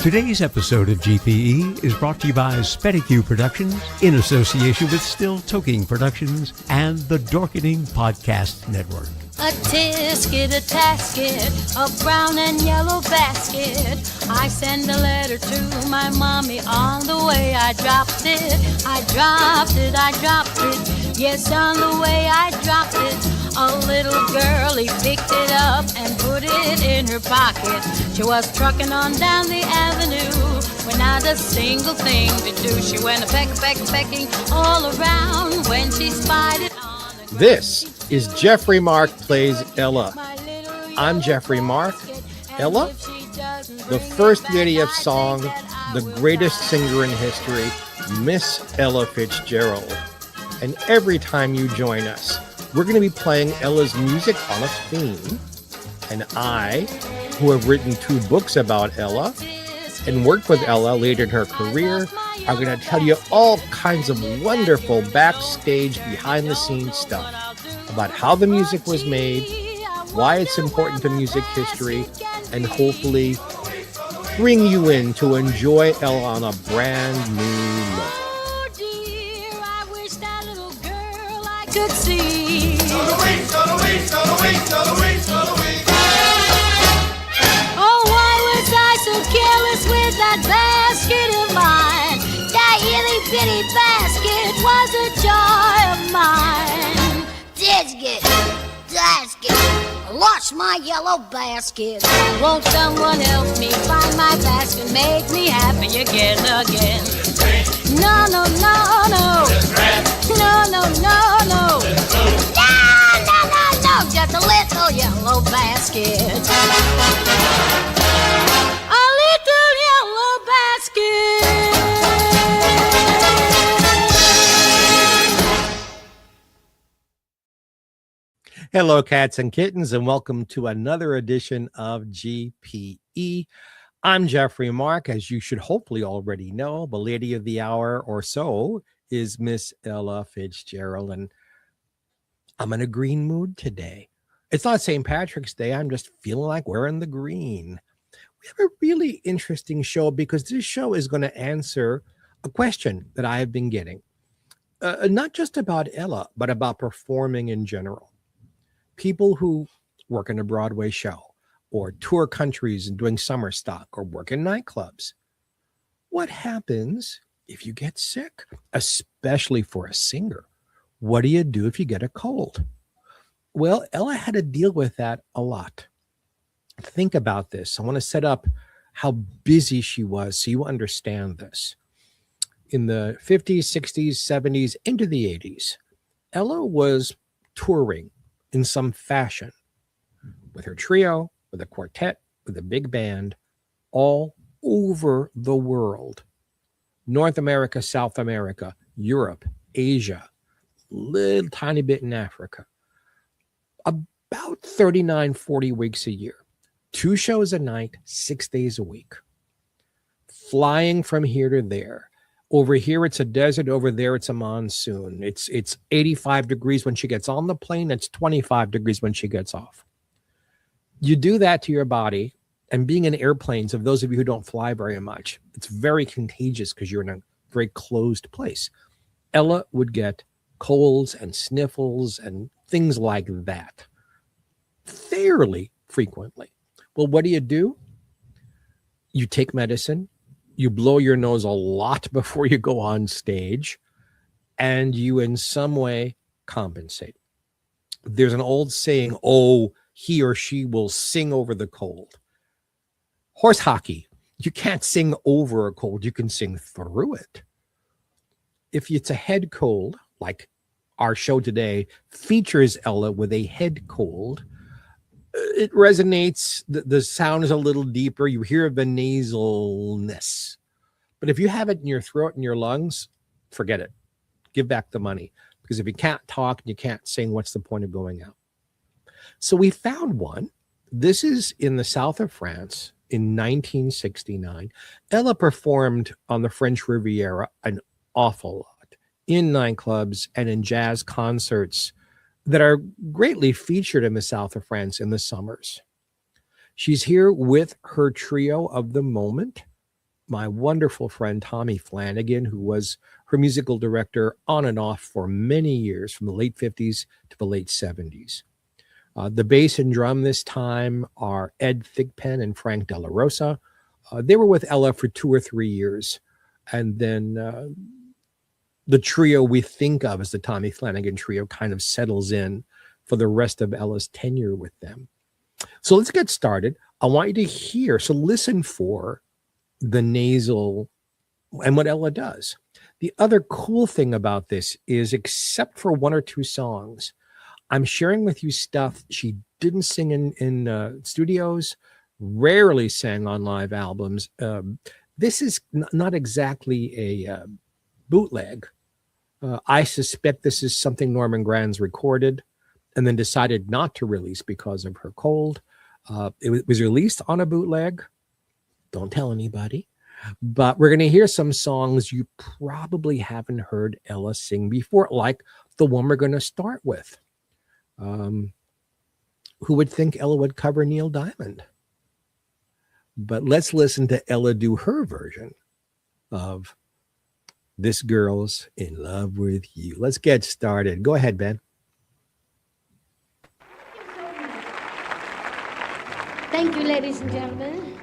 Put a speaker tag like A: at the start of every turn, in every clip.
A: Today's episode of GPE is brought to you by Spedicue Productions in association with Still Toking Productions and the Dorkening Podcast Network.
B: A tisket, a tasket, a brown and yellow basket. I send a letter to my mommy on the way. I dropped it. Yes, on the way I dropped it. A little girlie picked it up and put it in her pocket. She was trucking on down the avenue with not a single thing to do. She went pecking all around when she spied it on the ground.
C: This is Geoffrey Mark Plays Ella. I'm Geoffrey Mark. Ella, the first lady of song, the greatest singer in history, Miss Ella Fitzgerald. And every time you join us, we're going to be playing Ella's music on a theme. And I, who have written 2 books about Ella and worked with Ella later in her career, are going to tell you all kinds of wonderful backstage, behind-the-scenes stuff about how the music was made, why it's important to music history, and hopefully bring you in to enjoy Ella on a brand new level.
B: Oh dear, I wish that little girl I could see. Oh, why was I so careless with that basket of mine? That itty bitty basket was a joy of mine. Basket, lost my yellow basket. Won't someone help me find my basket? Make me happy again. No. No, just a little yellow basket. A little yellow basket.
C: Hello, cats and kittens, and welcome to another edition of GPE. I'm Geoffrey Mark. As you should hopefully already know, the lady of the hour or so is Miss Ella Fitzgerald, and I'm in a green mood today. It's not St. Patrick's Day. I'm just feeling like wearing the green. We have a really interesting show because this show is going to answer a question that I have been getting, not just about Ella, but about performing in general. People who work in a Broadway show or tour countries and doing summer stock or work in nightclubs. What happens if you get sick, especially for a singer? What do you do if you get a cold? Well, Ella had to deal with that a lot. Think about this. I want to set up how busy she was so you understand this. In the 50s, 60s, 70s, into the 80s, Ella was touring in some fashion with her trio, with a quartet, with a big band, all over the world. North America, South America, Europe, Asia, little tiny bit in Africa. About 39, 40 weeks a year. 2 shows a night, 6 days a week. Flying from here to there. Over here, it's a desert. Over there, it's a monsoon. It's 85 degrees when she gets on the plane. It's 25 degrees when she gets off. You do that to your body, and being in airplanes, of those of you who don't fly very much, it's very contagious because you're in a very closed place. Ella would get colds and sniffles and things like that fairly frequently. Well, what do? You take medicine. You blow your nose a lot before you go on stage, and you in some way compensate. There's an old saying, oh, he or she will sing over the cold. Horse hockey, you can't sing over a cold, you can sing through it. If it's a head cold, like our show today features Ella with a head cold, it resonates, the sound is a little deeper, you hear the nasalness. But if you have it in your throat and your lungs, forget it. Give back the money. Because if you can't talk and you can't sing, what's the point of going out? So we found one. This is in the south of France in 1969. Ella performed on the French Riviera an awful lot in nightclubs and in jazz concerts that are greatly featured in the south of France in the summers. She's here with her trio of the moment, my wonderful friend Tommy Flanagan, who was her musical director on and off for many years, from the late 50s to the late 70s. The bass and drum this time are Ed Thigpen and Frank Della Rosa. They were with Ella for 2 or 3 years. And then the trio we think of as the Tommy Flanagan Trio kind of settles in for the rest of Ella's tenure with them. So let's get started. I want you to hear, so listen for the nasal and what Ella does. The other cool thing about this is, except for 1 or 2 songs, I'm sharing with you stuff she didn't sing in studios, rarely sang on live albums. This is not exactly a bootleg. I suspect this is something Norman Granz recorded and then decided not to release because of her cold. It was released on a bootleg. Don't tell anybody. But we're going to hear some songs you probably haven't heard Ella sing before, like the one we're going to start with. Who would think Ella would cover Neil Diamond? But let's listen to Ella do her version of This Girl's in Love with You. Let's get started. Go ahead, Ben.
D: Thank you, ladies and gentlemen.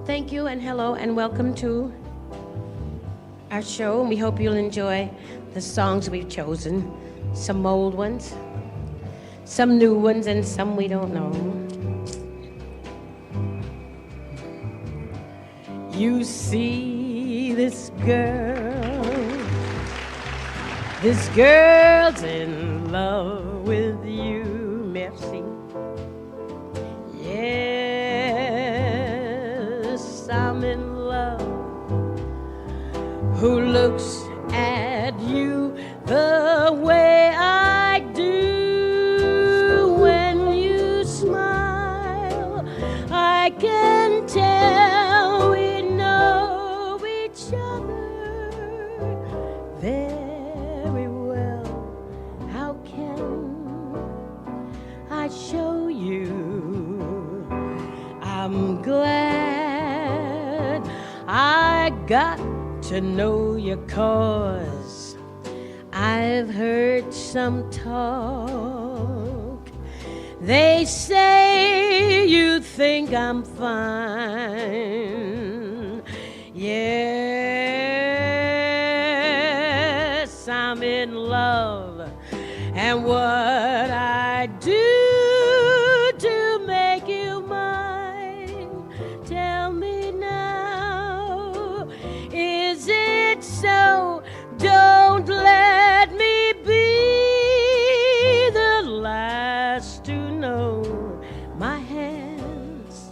D: Thank you and hello and welcome to our show. We hope you'll enjoy the songs we've chosen. Some old ones, some new ones, and some we don't know. You see this girl's in love with you. Merci. Yes, I'm in love. Who looks at you the way I do? When you smile, I can tell we know each other very well. How can I show you? I'm glad I got to know you, 'cause I've heard some talk. They say you think I'm fine. Yes, I'm in love. And what I do to make you mine, tell me now, is it so? Don't let me be the last to know. My hands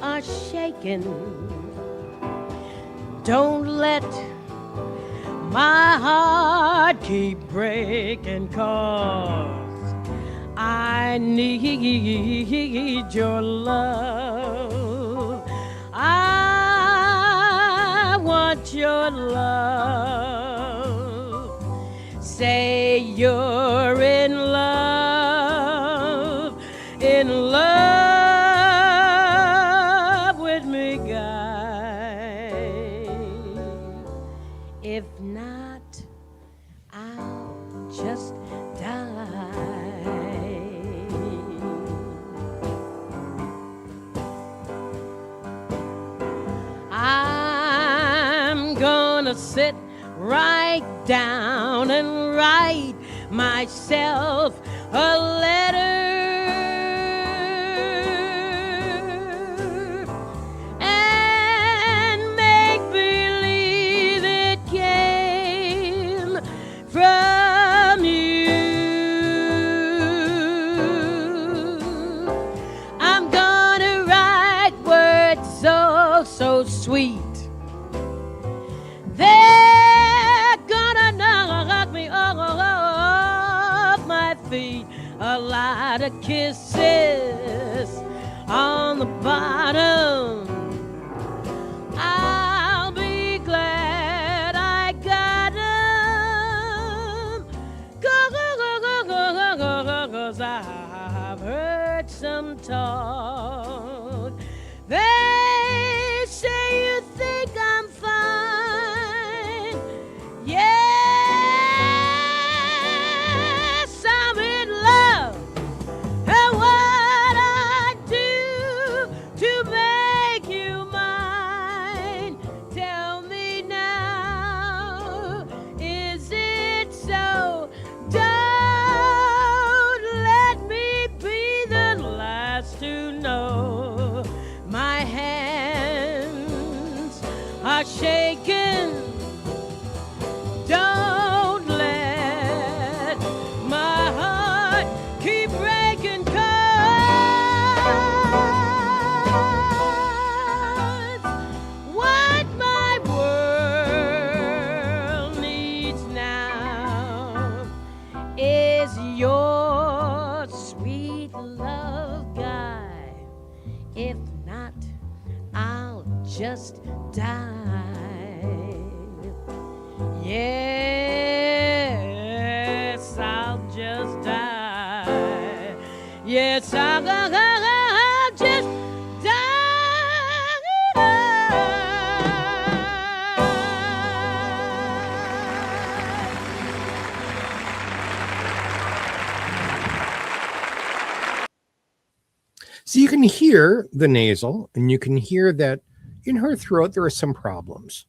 D: are shaking. Don't let my heart keep breaking, 'cause I need your love. I want your love. Say you're in love with me, guy. If not, I'll just die. I'm gonna sit right down and write myself a letter and make believe it came from you. I'm gonna write words so sweet. They're gonna knock me off my feet. A lot of kisses on the bottom. I'll be glad I got 'em. 'Cause I've heard some talk. They say you just die. Yes, I'll just die. Yes, I'll just
C: So you can hear the nasal, and you can hear that in her throat there are some problems,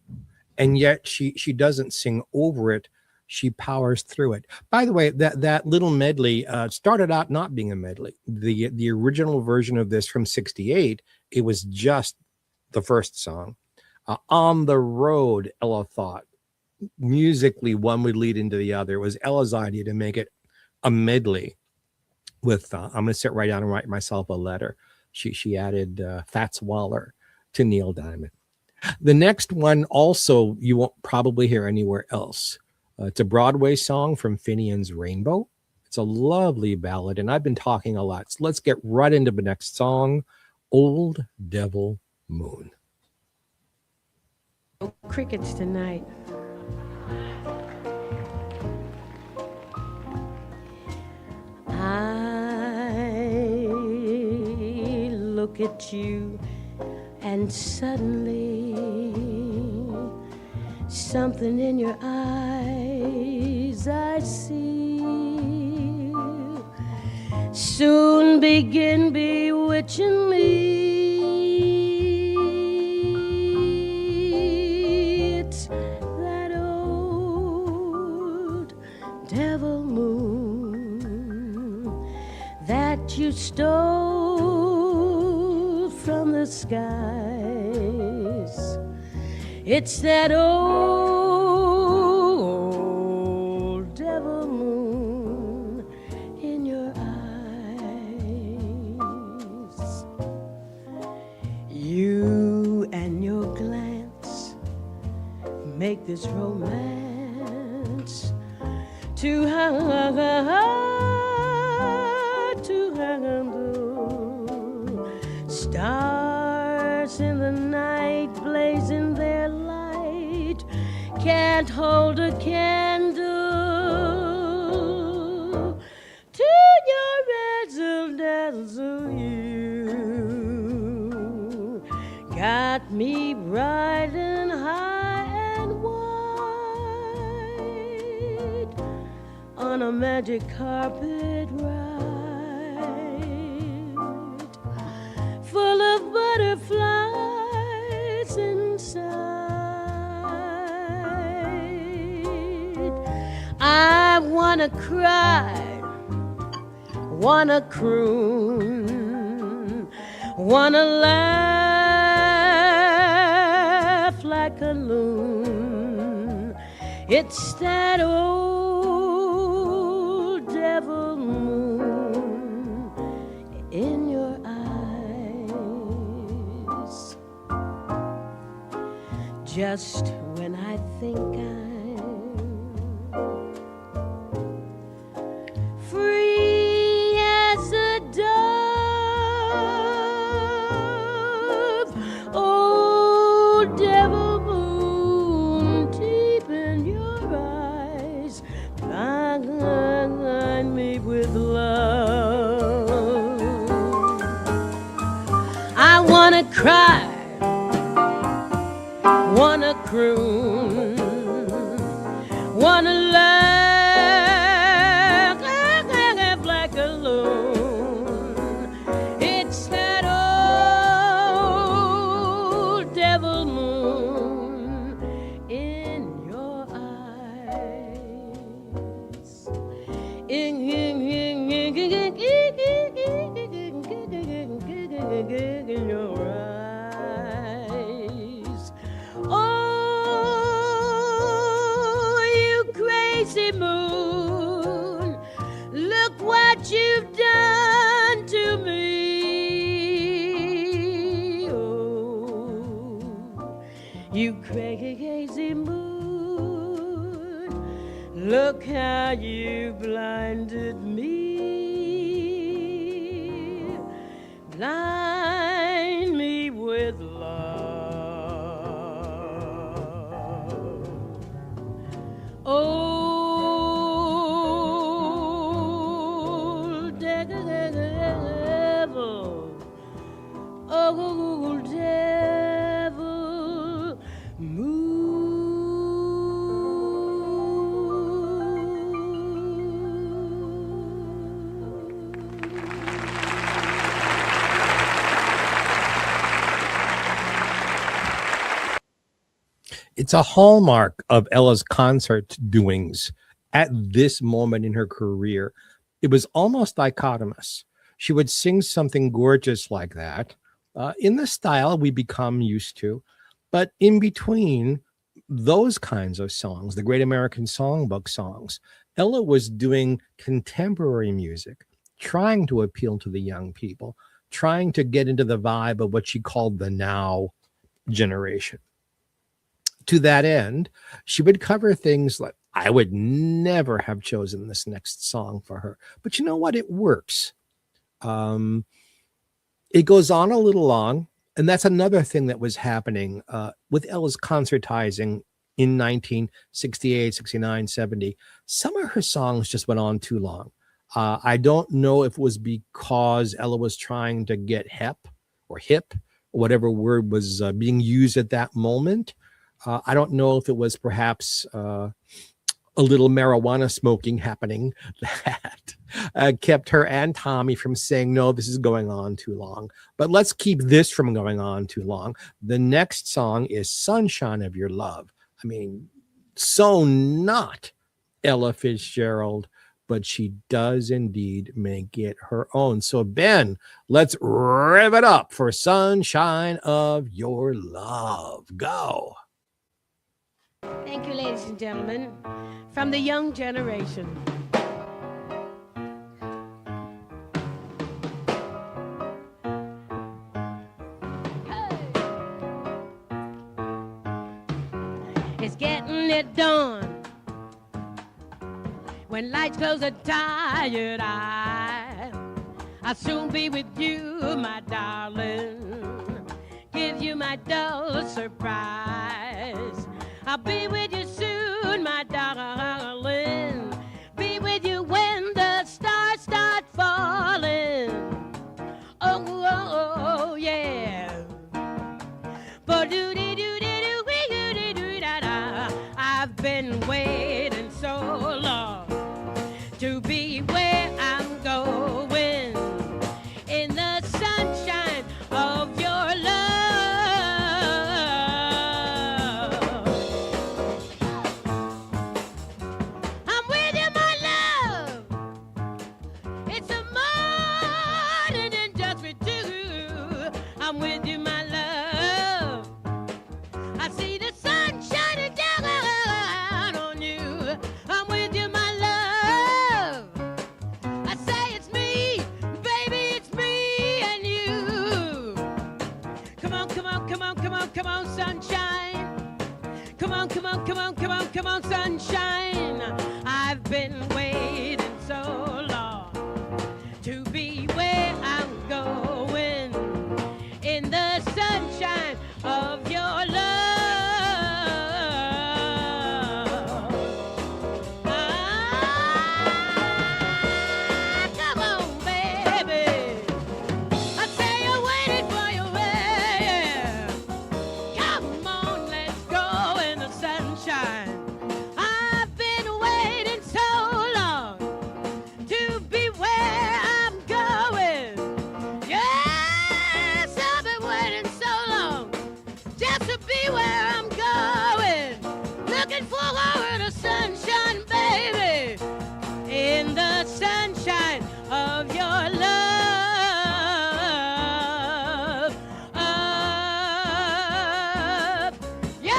C: and yet she doesn't sing over it. She powers through it. By the way, that little medley started out not being a medley. The original version of this from '68, it was just the first song. On the Road, Ella thought musically one would lead into the other. It was Ella's idea to make it a medley with I'm going to sit right down and write myself a letter. She added Fats Waller to Neil Diamond. The next one also you won't probably hear anywhere else. It's a Broadway song from Finian's Rainbow. It's a lovely ballad, and I've been talking a lot. So let's get right into the next song, Old Devil Moon.
D: No crickets tonight. I look at you and suddenly something in your eyes I see soon begin bewitching me. It's that old devil moon that you stole from the skies. It's that old devil moon in your eyes. You and your glance make this romance too hard to handle. Stars in the night blazing their light can't hold a candle to your razzle dazzle. You got me riding high and wide on a magic carpet ride full of butterflies inside. I wanna cry, wanna croon, wanna laugh like a loon. It's that old devil moon in your eyes. Just when I think I'm free as a dove, old devil moon deep in your eyes, blind me with love. I wanna cry, wanna croon, wanna laugh like a loon. It's that old devil moon in your eyes. In your eyes. Oh, you crazy moon, look what you've done to me. Oh, you crazy moon, look how you blinded me. Blind me with love.
C: It's a hallmark of Ella's concert doings at this moment in her career. It was almost dichotomous. She would sing something gorgeous like that in the style we become used to, but in between those kinds of songs, the Great American Songbook songs, Ella was doing contemporary music, trying to appeal to the young people, trying to get into the vibe of what she called the now generation. To that end, she would cover things like, I would never have chosen this next song for her, but you know what? It works. It goes on a little long, and that's another thing that was happening with Ella's concertizing in 1968, 69, 70. Some of her songs just went on too long. I don't know if it was because Ella was trying to get hip, whatever word was being used at that moment. I don't know if it was perhaps a little marijuana smoking happening that kept her and Tommy from saying, no, this is going on too long. But let's keep this from going on too long. The next song is Sunshine of Your Love. I mean, so not Ella Fitzgerald, but she does indeed make it her own. So Ben, let's rev it up for Sunshine of Your Love. Go.
D: Thank you, ladies and gentlemen, from the young generation. It's getting it done. When lights close a tired eye, I'll soon be with you, my darling. Give you my dull surprise. I'll be with you soon, my darling. Be with you when the stars start falling. Oh, oh, oh yeah. I've been waiting so long to be where I'm going, in the sunshine of your love. I'm with you, my love. It's a morning and just for two. I'm with you, my love. I see the sun shining down on you. I'm with you, my love. I say it's me, baby, it's me and you. Come on, come on, come on, come on, come on, sunshine. Come on, come on, come on, come on, come on, sunshine. I've been waiting so long to be where I'm going, in the sunshine of your love. Come on, baby. I say I waited for you, yeah. Come on, let's go in the sunshine. I've been waiting so long to be where I'm going. Yes, I've been waiting so long just to be where I'm going. Looking forward to sunshine, baby, in the sunshine of your love. Of your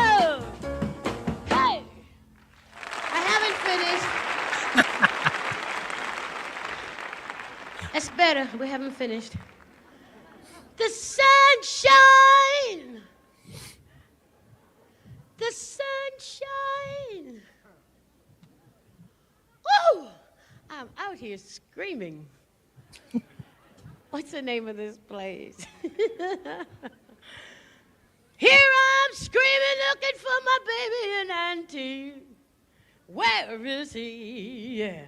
D: love. Hey, I haven't finished. That's better. We haven't finished. The sunshine. The sunshine. Woo! I'm out here screaming. What's the name of this place? Here I'm screaming, looking for my baby and auntie. Where is he? Yeah.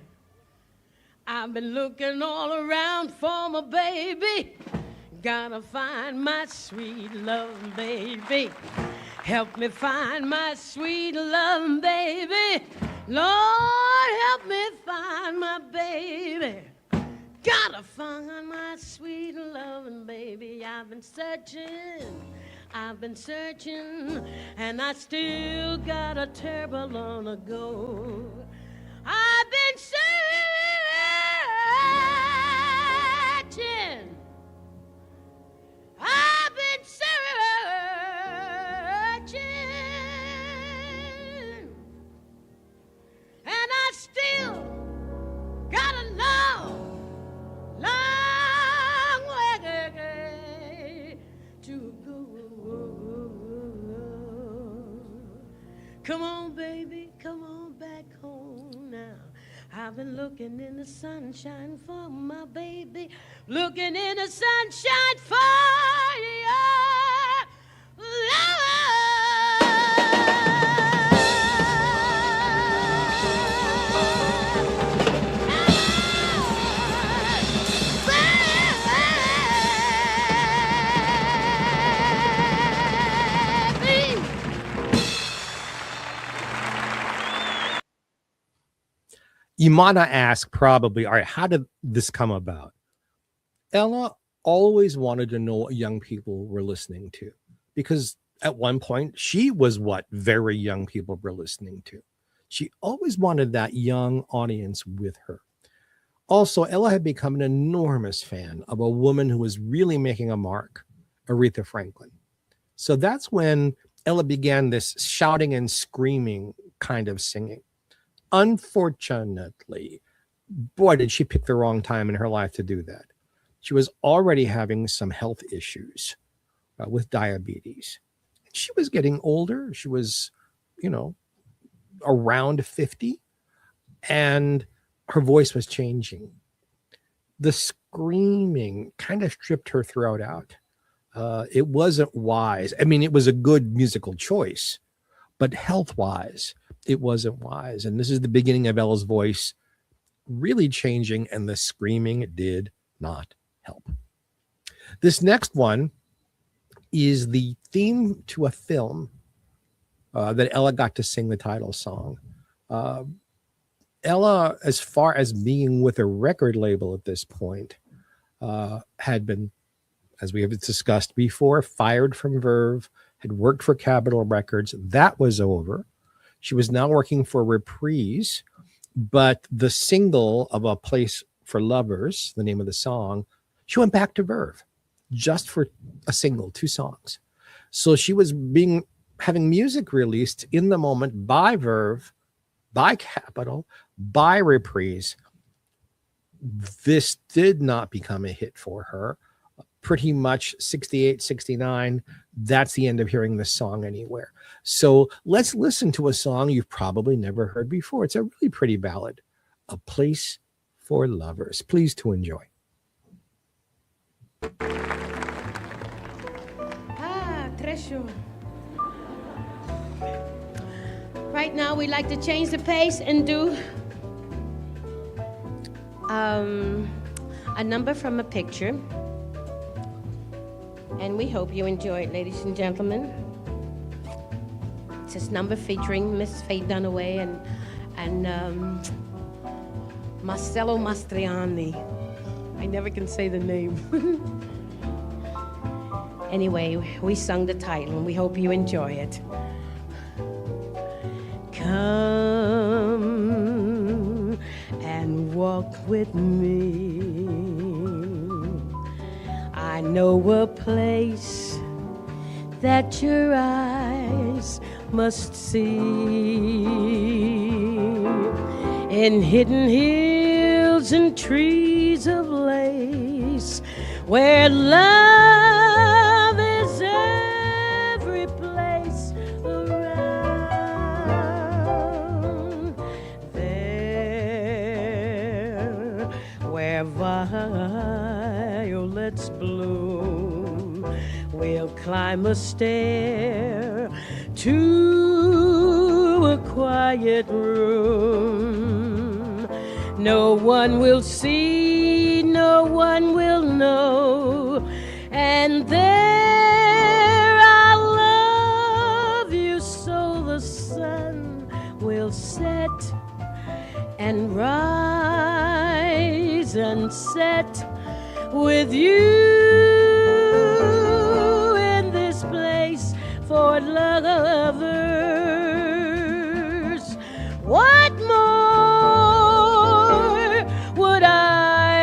D: I've been looking all around for my baby. Gotta find my sweet love, baby. Help me find my sweet love, baby. Lord, help me find my baby. Gotta find my sweet loving baby. I've been searching, and I still got a terrible long to go. I've been searching. I've been searching, and I still got a long way to go. Come on, baby, come on back home now. I've been looking in the sunshine for my baby, looking in the sunshine for your love.
C: You might ask probably, all right, how did this come about? Ella always wanted to know what young people were listening to, because at one point she was what very young people were listening to. She always wanted that young audience with her. Also, Ella had become an enormous fan of a woman who was really making a mark, Aretha Franklin. So that's when Ella began this shouting and screaming kind of singing. Unfortunately, boy, did she pick the wrong time in her life to do that. She was already having some health issues with diabetes. She was getting older. She was, around 50, and her voice was changing. The screaming kind of stripped her throat out. It wasn't wise. I mean, it was a good musical choice, but health-wise, it wasn't wise. And this is the beginning of Ella's voice really changing, and the screaming did not help. This next one is the theme to a film that Ella got to sing the title song. Ella, as far as being with a record label at this point, had been, as we have discussed before, fired from Verve, had worked for Capitol Records. That was over. She was now working for Reprise, but the single of A Place for Lovers, the name of the song, she went back to Verve just for a single, 2 songs. So she was having music released in the moment by Verve, by Capitol, by Reprise. This did not become a hit for her. Pretty much 68, 69, that's the end of hearing this song anywhere. So let's listen to a song you've probably never heard before. It's a really pretty ballad, A Place for Lovers. Please to enjoy.
D: Treasure. Right now we like to change the pace and do a number from a picture. And we hope you enjoy it, ladies and gentlemen. It's this number featuring Miss Faye Dunaway and Marcello Mastroianni. I never can say the name. Anyway, we sung the title, and we hope you enjoy it. Come and walk with me. I know a place that your eyes must see, in hidden hills and trees of lace, where love is every place around, there where violets bloom, we'll climb a stair to a quiet room. No one will see, no one will know, and there I'll love you so the sun will set and rise, and
B: sunset with you in this place for lovers. What more would I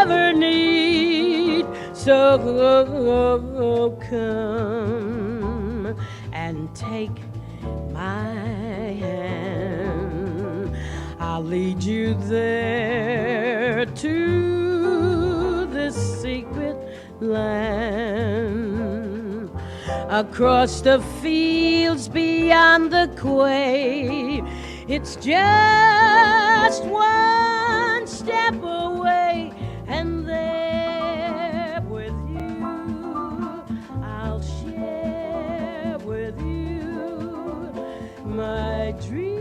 B: ever need? So come and take my hand. I'll lead you there to this secret land, across the fields beyond the quay. It's just one step away, and there with you I'll share with you my dream.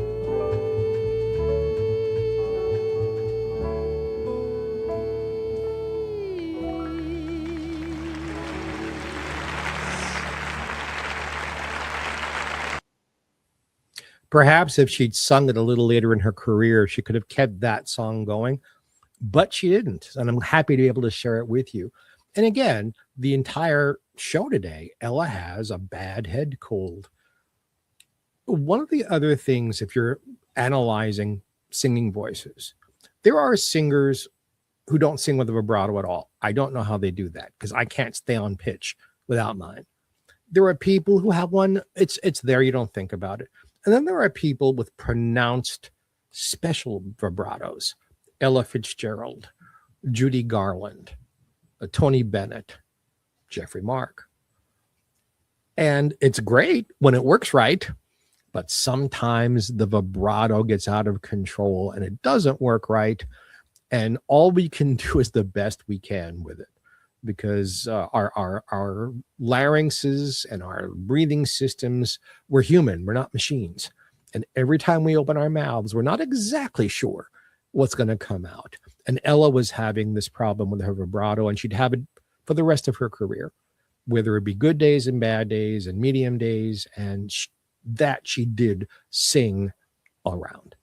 C: Perhaps if she'd sung it a little later in her career, she could have kept that song going, but she didn't. And I'm happy to be able to share it with you. And again, the entire show today, Ella has a bad head cold. One of the other things, if you're analyzing singing voices, there are singers who don't sing with a vibrato at all. I don't know how they do that because I can't stay on pitch without mine. There are people who have one. It's there. You don't think about it. And then there are people with pronounced special vibratos. Ella Fitzgerald, Judy Garland, Tony Bennett, Geoffrey Mark. And it's great when it works right, but sometimes the vibrato gets out of control and it doesn't work right. And all we can do is the best we can with it, because our larynxes and our breathing systems, we're human, we're not machines. And every time we open our mouths, we're not exactly sure what's going to come out. And Ella was having this problem with her vibrato, and she'd have it for the rest of her career, whether it be good days and bad days and medium days, and that she did sing all around.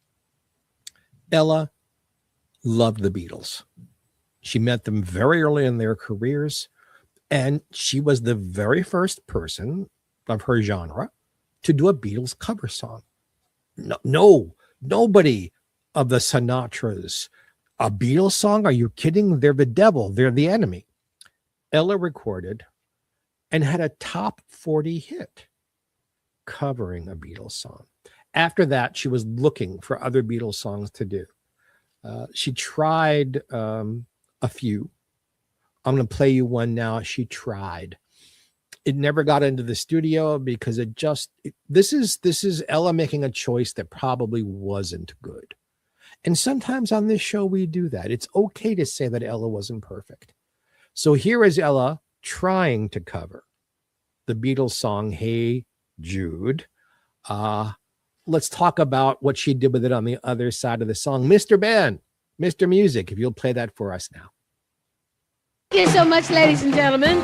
C: Ella loved the Beatles. She met them very early in their careers, and she was the very first person of her genre to do a Beatles cover song. No, nobody of the Sinatras. A Beatles song? Are you kidding? They're the devil. They're the enemy. Ella recorded and had a top 40 hit covering a Beatles song. After that, she was looking for other Beatles songs to do. She tried a few. I'm going to play you one now. She tried. It never got into the studio because this is Ella making a choice that probably wasn't good. And sometimes on this show, we do that. It's okay to say that Ella wasn't perfect. So here is Ella trying to cover the Beatles song, Hey Jude. Let's talk about what she did with it on the other side of the song. Mr. Ben, Mr. Music, if you'll play that for us now.
B: Thank you so much, ladies and gentlemen.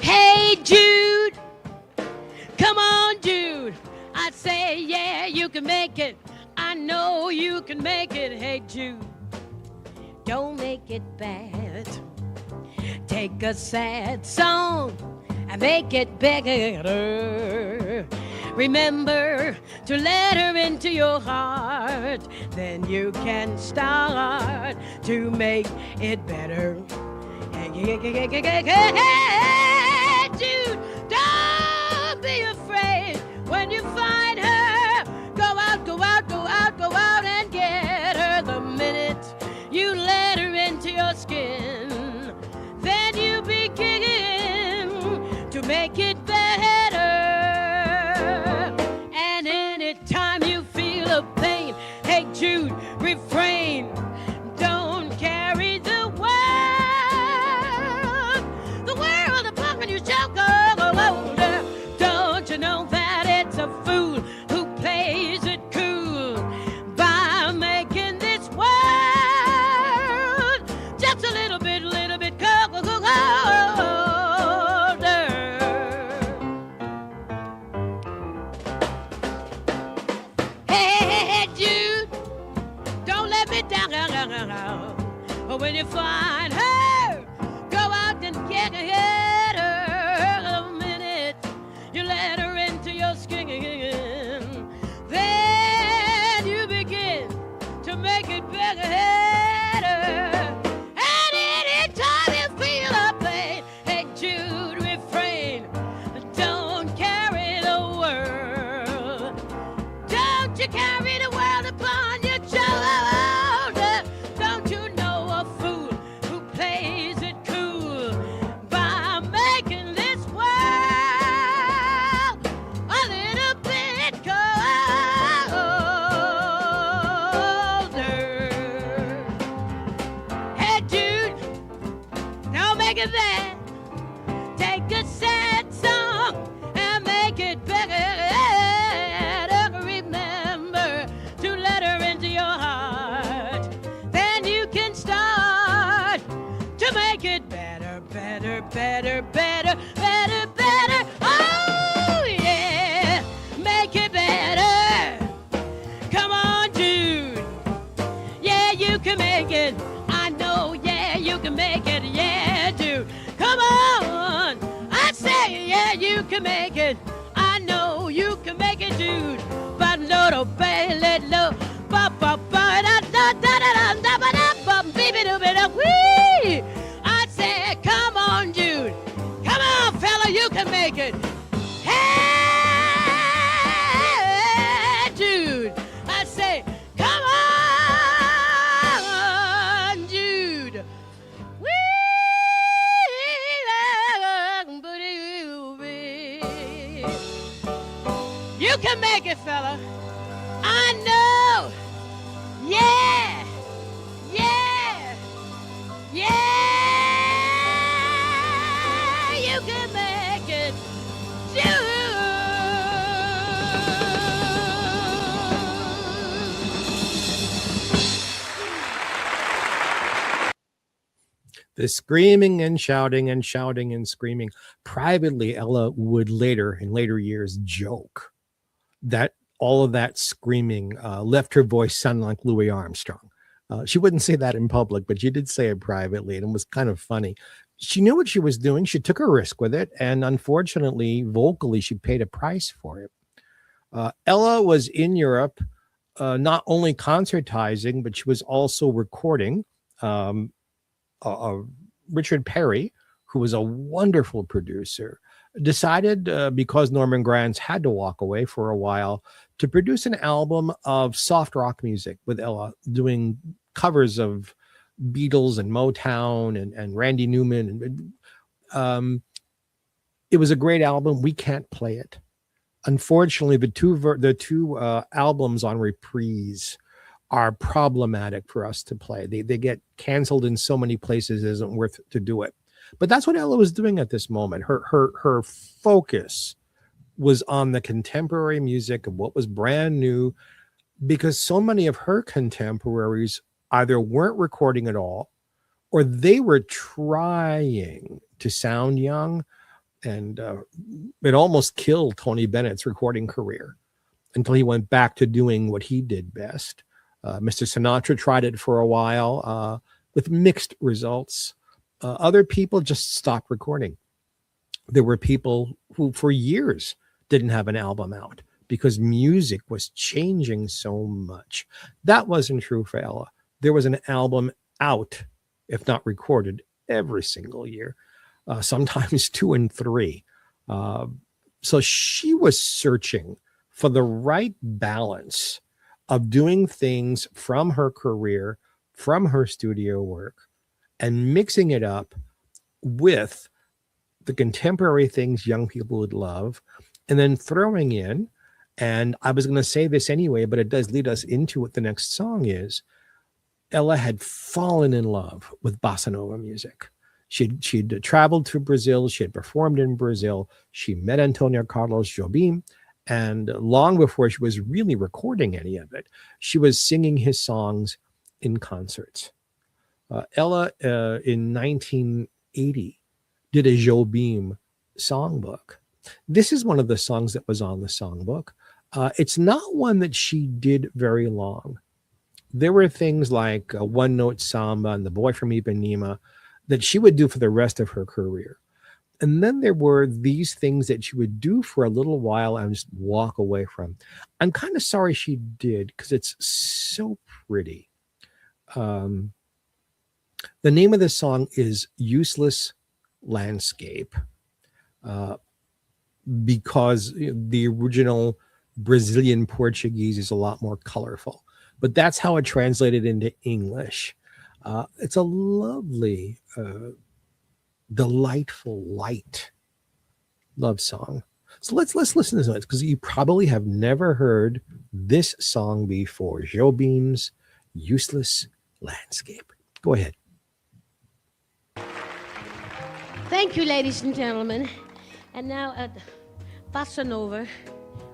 B: Hey, Jude. Come on, Jude. I say, yeah, you can make it. I know you can make it. Hey, Jude. Don't make it bad. Take a sad song and make it better. Remember to let her into your heart. Then you can start to make it better. Hey, Jude, don't be afraid when you find her. Go out, go out, go out, go out and get her. The minute you let her into your skin, then you begin to make it better. And anytime you feel a pain, hey Jude, refrain. Don't carry the world upon when you shall go older. Don't you know that it's a fool who plays it cool by making this world just a little bit colder. take a sad song and make it better. Remember to let her into your heart. Then you can start to make it better, better, better, better, better, better. Oh, yeah, make it better. Come on, Jude. Yeah, you can make it. I know, yeah, you can make it. Yeah, Jude. Come on. I say, yeah, you can make it. I know you can make it, Jude. But no, let low. Ba ba ba da da da da da ba da ba baby do be da wee. I said, come on, Jude. Come on, fella, you can make it. Hey, Jude. I say, come on, Jude. Wee. You can make it, fella. I know. Yeah. Yeah. Yeah. You can make it.
C: The screaming and shouting and shouting and screaming. Privately, Ella would in later years, joke that all of that screaming left her voice sounding like Louis Armstrong. She wouldn't say that in public, but she did say it privately, and it was kind of funny. She knew what she was doing. She took a risk with it, and unfortunately, vocally, she paid a price for it. Ella was in Europe, not only concertizing, but she was also recording. Richard Perry, who was a wonderful producer, decided, because Norman Granz had to walk away for a while, to produce an album of soft rock music with Ella, doing covers of Beatles and Motown and Randy Newman. It was a great album. We can't play it. Unfortunately, the two albums on reprise are problematic for us to play. They get canceled in so many places, it isn't worth to do it. But that's what Ella was doing at this moment. Her focus was on the contemporary music of what was brand new, because so many of her contemporaries either weren't recording at all, or they were trying to sound young, and it almost killed Tony Bennett's recording career until he went back to doing what he did best. Mr. Sinatra tried it for a while with mixed results. Other people just stopped recording. There were people who for years didn't have an album out because music was changing so much. That wasn't true for Ella. There was an album out, if not recorded, every single year, sometimes 2 and 3. So she was searching for the right balance of doing things from her career, from her studio work, and mixing it up with the contemporary things young people would love, and then throwing in, and I was going to say this anyway, but it does lead us into what the next song is. Ella had fallen in love with bossa nova music. She'd traveled to Brazil. She had performed in Brazil. She met Antonio Carlos Jobim. And long before she was really recording any of it, she was singing his songs in concerts. Ella, in 1980, did a Jobim songbook. This is one of the songs that was on the songbook. It's not one that she did very long. There were things like One Note Samba and The Boy from Ipanema that she would do for the rest of her career. And then there were these things that she would do for a little while and just walk away from. I'm kind of sorry she did, because it's so pretty. The name of the song is Useless Landscape, because the original Brazilian Portuguese is a lot more colorful. But that's how it translated into English. It's a lovely, delightful, light love song. So let's listen to it, because you probably have never heard this song before. Jobim's Useless Landscape. Go ahead.
D: Thank you, ladies and gentlemen. And now a bossa nova,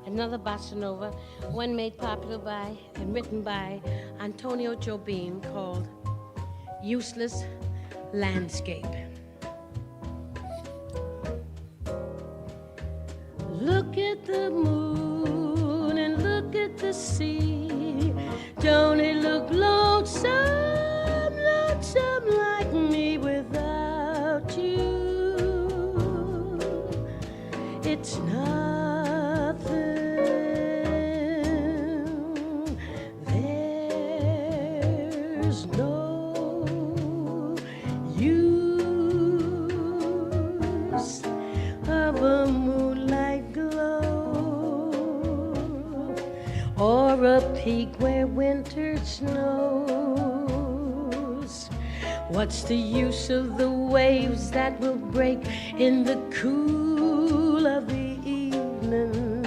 D: another bossa nova, one made popular by and written by Antonio Jobim, called Useless Landscape. Look at the moon and look at the sea. Don't it look lonesome, lonesome like me without you? It's nothing. There's no use of a moonlight glow or a peak where winter snows. What's the use of the waves that will break in the cool of the evening?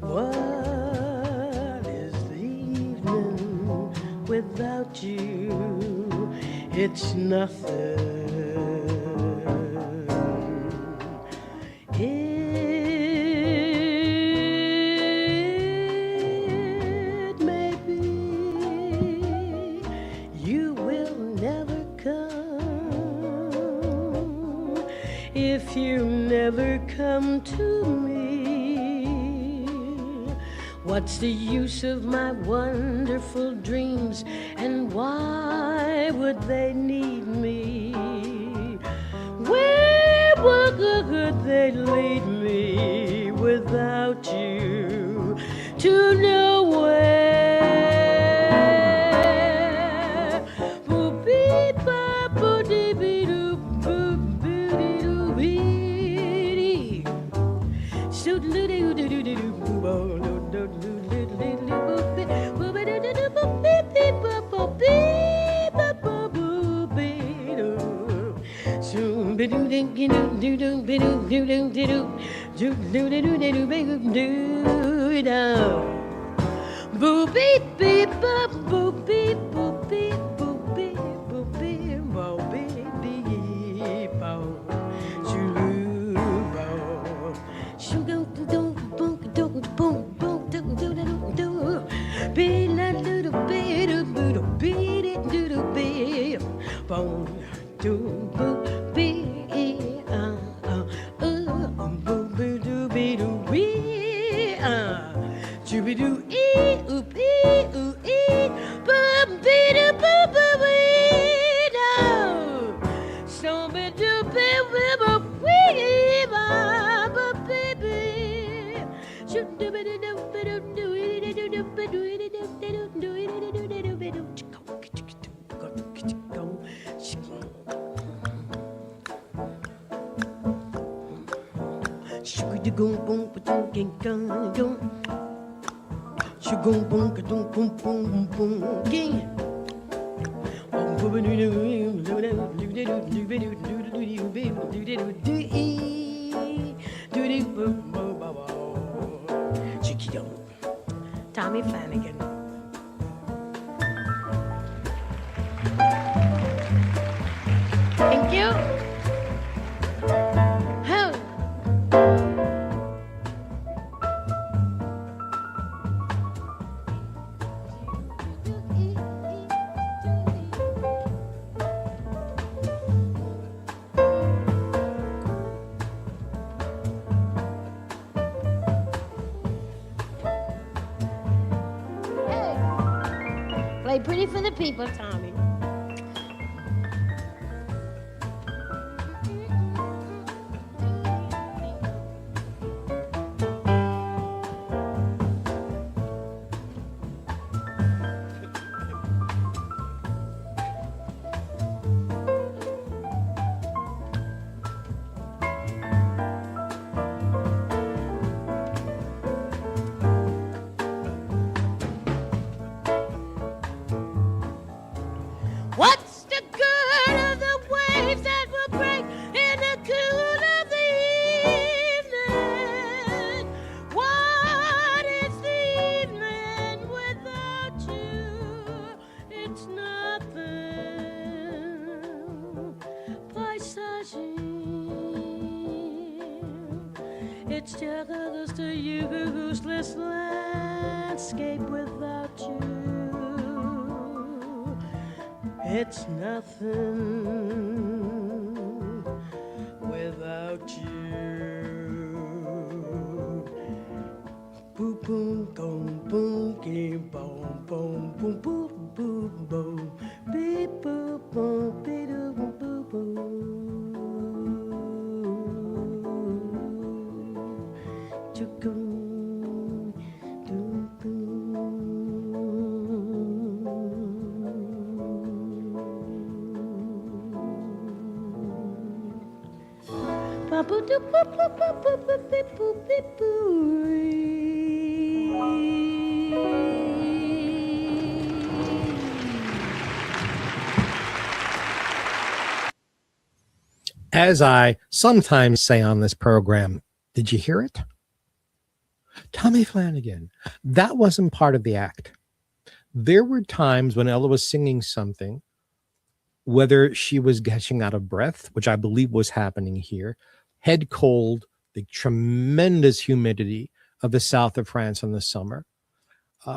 D: What is the evening without you? It's nothing. It may be you will never come if you never come to me. What's the use of my wonderful dreams, and why would they need me? Where would they lead me without you? To nowhere. Boo-bee-ba, boo-dee-bee-doo, boo-boo-dee-doo-bee-dee. Soo-doo-doo-doo-doo-doo-doo, boo-boo-doo-doo-doo-doo-doo-boo-bee, boo-bee-dee-boo-boo-bee-ba-ba-boo-bee-doo. Soo-be-doo-ding-doo-doo-doo-doo-doo-doo-doo-doo-doo-doo-doo-doo-doo-doo-doo-doo-doo-doo. Boo-bee-bee-ba, boo-bee, boo-bee, boo-bee, boo-bee, bo-bee-bee-bo. Shoo-bo. Shoo-go-do-do-boom-do-boom-boom-do-do-do-do-do. Be-la-do-do-be-do-be-do-be-do-be. Boom, do-boo-bee. Tommy Flanagan. Thank you. Help. Play pretty for the people, Tommy. It's just a useless landscape without you. It's nothing without you. Boom, boom, boom, boom, boom, boom, boom, boom, boom, boom, beep, boom, boom, beep, boom, boom, boom. Choo-goom, doom, boom.
C: As I sometimes say on this program, did you hear it? Tommy Flanagan. That wasn't part of the act. There were times when Ella was singing something, whether she was getting out of breath, which I believe was happening here, head cold, the tremendous humidity of the south of France in the summer.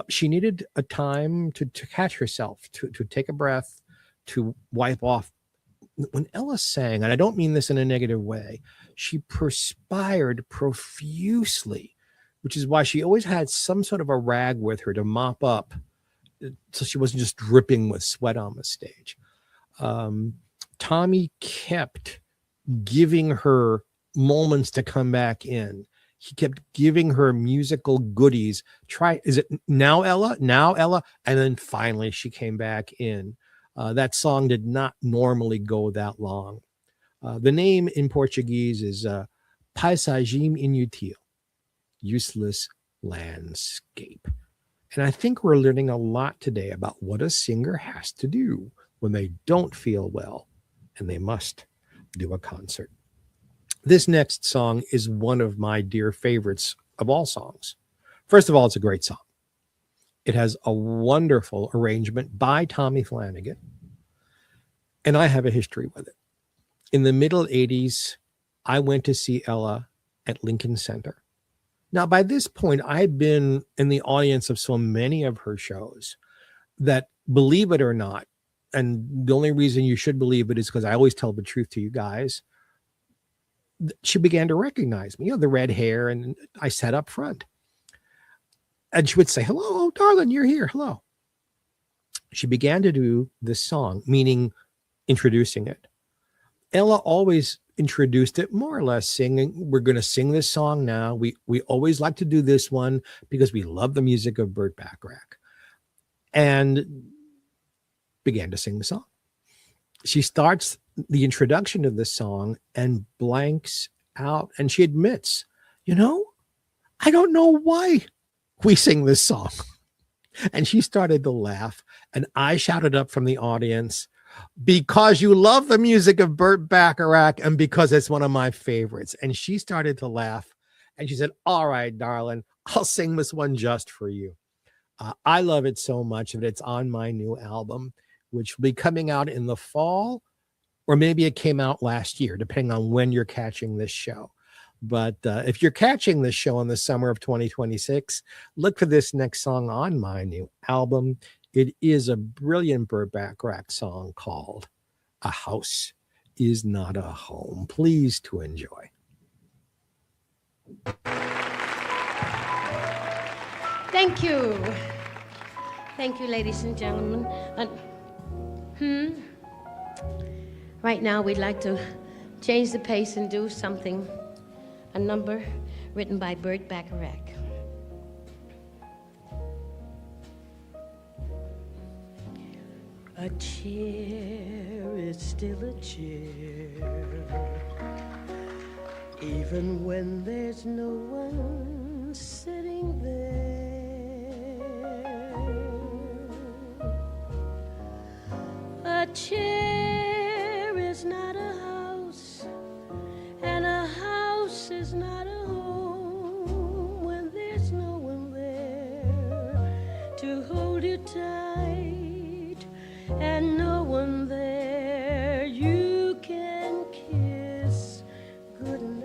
C: She needed a time to catch herself, to take a breath, to wipe off. When Ella sang, and I don't mean this in a negative way, she perspired profusely, which is why she always had some sort of a rag with her to mop up so she wasn't just dripping with sweat on the stage. Tommy kept giving her moments to come back in. He kept giving her musical goodies. Is it now, Ella? Now, Ella? And then finally she came back in. That song did not normally go that long. The name in Portuguese is Paisagem Inútil, useless landscape. And I think we're learning a lot today about what a singer has to do when they don't feel well and they must do a concert. This next song is one of my dear favorites of all songs. First of all, it's a great song. It has a wonderful arrangement by Tommy Flanagan, and I have a history with it. In the middle 80s, I went to see Ella at Lincoln Center. Now, by this point, I've been in the audience of so many of her shows that, believe it or not, and the only reason you should believe it is because I always tell the truth to you guys, she began to recognize me, the red hair, and I sat up front. And she would say, hello, oh, darling, you're here. Hello. She began to do this song, meaning introducing it. Ella always introduced it more or less singing, we're going to sing this song now. We always like to do this one because we love the music of Burt Bacharach. And began to sing the song. She starts the introduction of the song and blanks out. And she admits, I don't know why we sing this song. And she started to laugh. And I shouted up from the audience, because you love the music of Burt Bacharach and because it's one of my favorites. And she started to laugh. And she said, all right, darling, I'll sing this one just for you. I love it so much that it's on my new album, which will be coming out in the fall, or maybe it came out last year, depending on when you're catching this show. But if you're catching this show in the summer of 2026, look for this next song on my new album. It is a brilliant Burt Bacharach song called A House Is Not a Home. Please to enjoy.
D: Thank you. Thank you, ladies and gentlemen. Right now, we'd like to change the pace and do something, a number written by Burt Bacharach. A chair is still a chair, even when there's no one sitting there. A chair is not a house, and a house is not a home when there's no one there to hold you tight, and no one there you can kiss goodnight.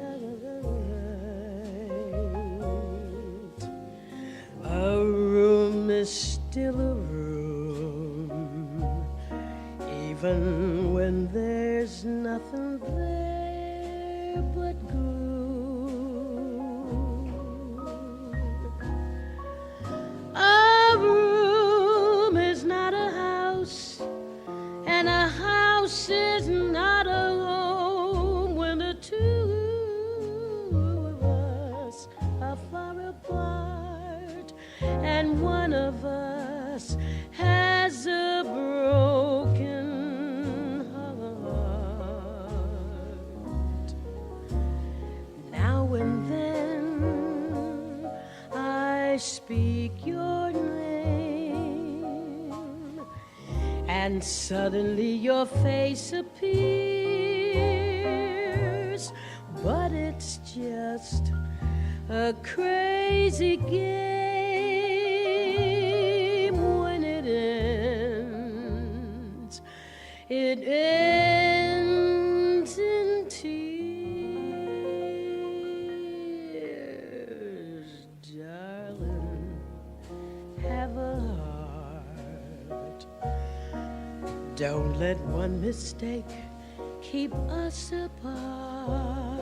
D: even when there's nothing there but gloom. A room is not a house, and a house is not a home when the two of us are far apart, and one of us has a broken heart. Now and then I speak your name, and suddenly your face appears, but it's just a crazy game. When it ends, it ends in tears. Darling, have a heart. Don't let one mistake keep us apart.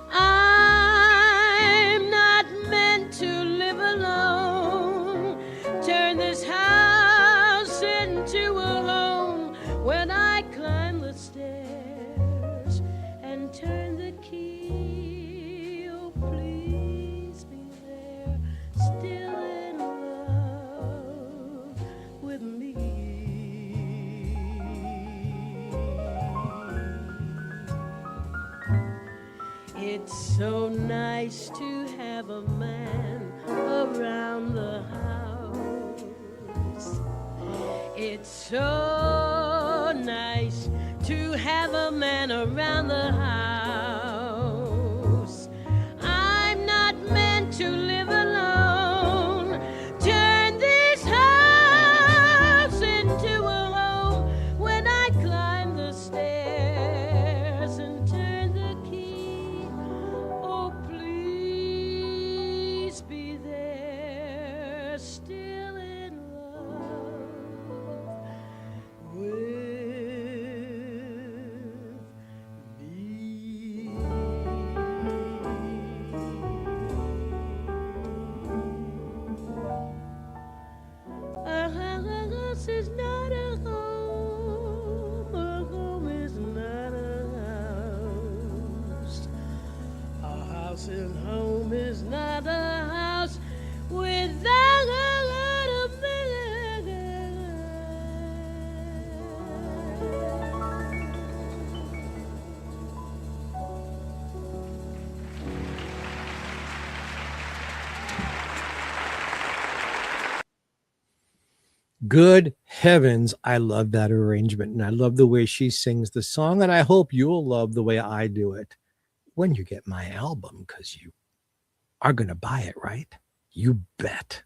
D: I'm not meant to live alone. Turn this house into a home. When I climb the stairs and turn the key, oh please be there, still in love with me. It's so nice to have a man around the house. It's so nice to have a man around the house. I'm not meant to live alone. Turn this house into a home. When I climb the stairs and turn the key, oh please be there, still in love with me. A house is not a home. A home is not a house. A house and home is not a house without a man.
C: Good heavens, I love that arrangement, and I love the way she sings the song, and I hope you'll love the way I do it when you get my album, because you are going to buy it, right? You bet.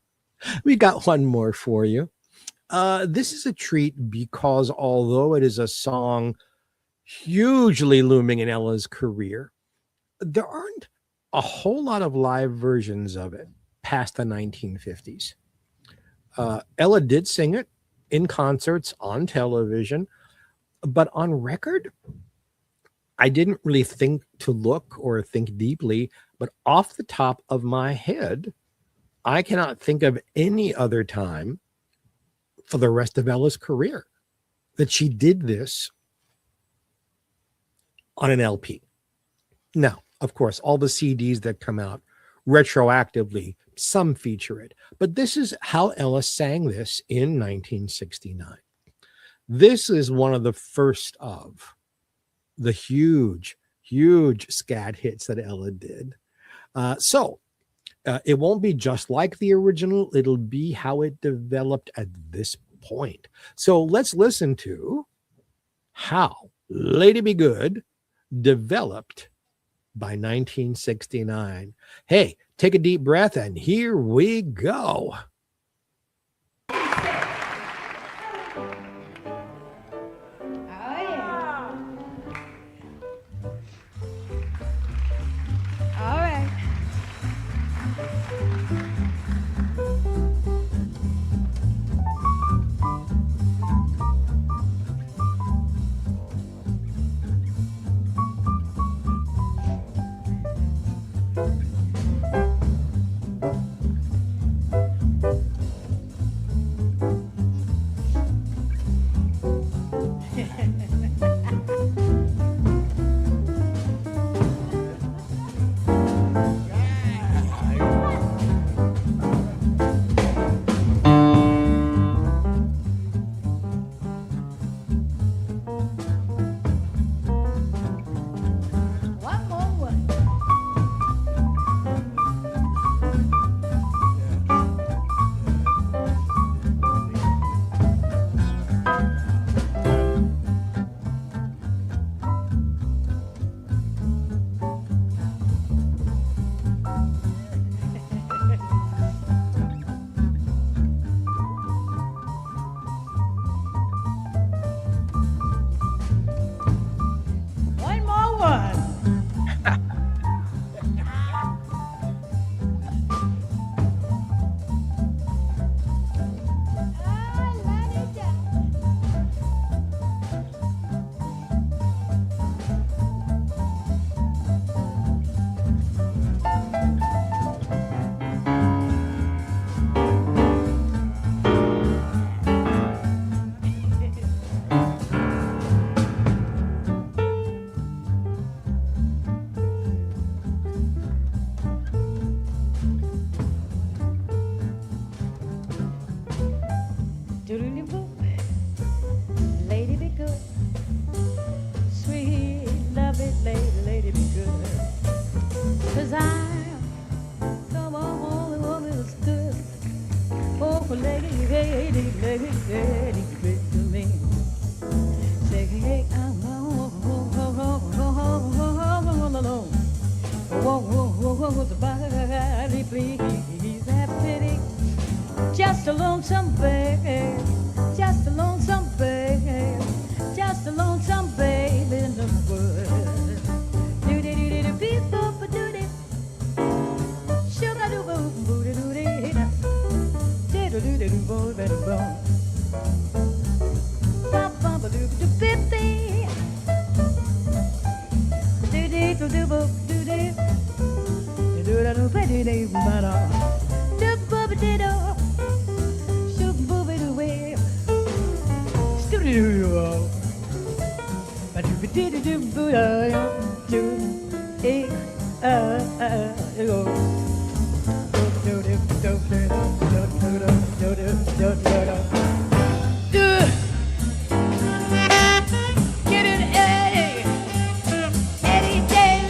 C: We got one more for you. This is a treat because although it is a song hugely looming in Ella's career, there aren't a whole lot of live versions of it past the 1950s. Ella did sing it in concerts, on television, but on record, I didn't really think to look or think deeply, but off the top of my head, I cannot think of any other time for the rest of Ella's career that she did this on an LP. Now, of course, all the CDs that come out retroactively, some feature it, but this is how Ella sang this in 1969. This is one of the first of the huge scat hits that Ella did. So it won't be just like the original. It'll be how it developed at this point. So let's listen to how Lady Be Good developed by 1969. Hey, take a deep breath, and here we go.
E: Somebody please have pity. Just a lonesome babe, just a lonesome babe, just a lonesome babe in the woods. Do do do do do beep boop do do. Sugar do boop boo do do do. Do do do do boo do do. Bum bum do do beep beep. Do do do do boop do do. Do do do do do ba da. Do boop do do. Get it, Eddie, Eddie Jane.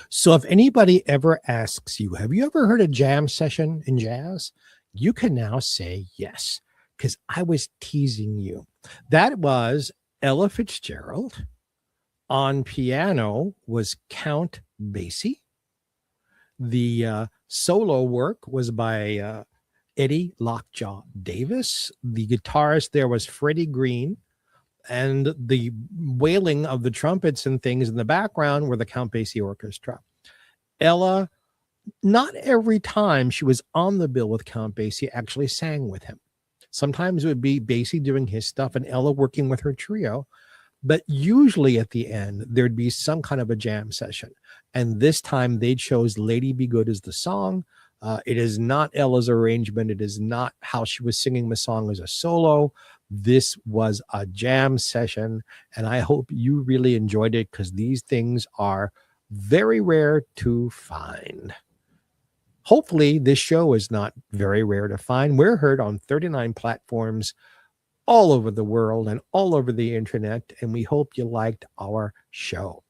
C: So if anybody ever asks you, have you ever heard a jam session in jazz? You can now say yes, because I was teasing you. That was Ella Fitzgerald. On piano was Count Basie. The solo work was by Eddie Lockjaw Davis. The guitarist there was Freddie Green. And the wailing of the trumpets and things in the background were the Count Basie Orchestra. Ella not every time she was on the bill with Count Basie actually sang with him. Sometimes it would be Basie doing his stuff and Ella working with her trio. But usually at the end, there'd be some kind of a jam session. And this time they chose Lady Be Good as the song. It is not Ella's arrangement. It is not how she was singing the song as a solo. This was a jam session. And I hope you really enjoyed it, because these things are very rare to find. Hopefully this show is not very rare to find. We're heard on 39 platforms all over the world and all over the internet, and we hope you liked our show.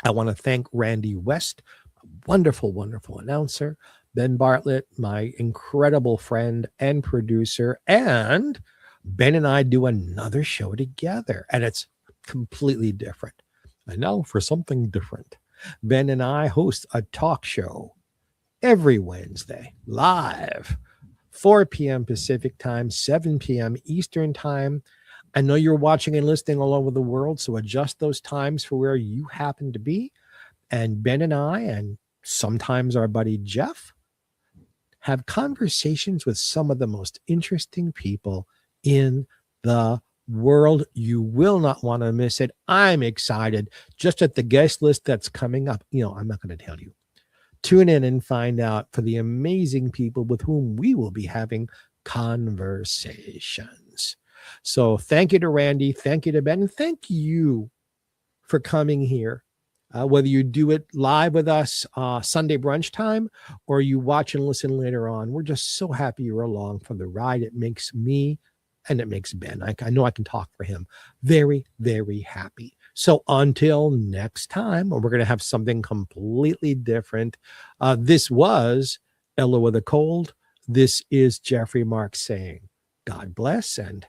C: I want to thank Randy West, a wonderful, wonderful announcer, Ben Bartlett, my incredible friend and producer, and Ben and I do another show together, and it's completely different. And now for something different. Ben and I host a talk show every Wednesday, live, 4 p.m. Pacific time, 7 p.m. Eastern time. I know you're watching and listening all over the world, so adjust those times for where you happen to be. And Ben and I, and sometimes our buddy Jeff, have conversations with some of the most interesting people in the world. You will not want to miss it. I'm excited just at the guest list that's coming up. I'm not going to tell you. Tune in and find out for the amazing people with whom we will be having conversations. So thank you to Randy. Thank you to Ben. And thank you for coming here. Whether you do it live with us Sunday brunch time, or you watch and listen later on, we're just so happy you're along for the ride. It makes me, and it makes Ben, I know I can talk for him, very, very happy. So until next time, we're going to have something completely different. This was Ella with a Cold. This is Geoffrey Mark saying, God bless and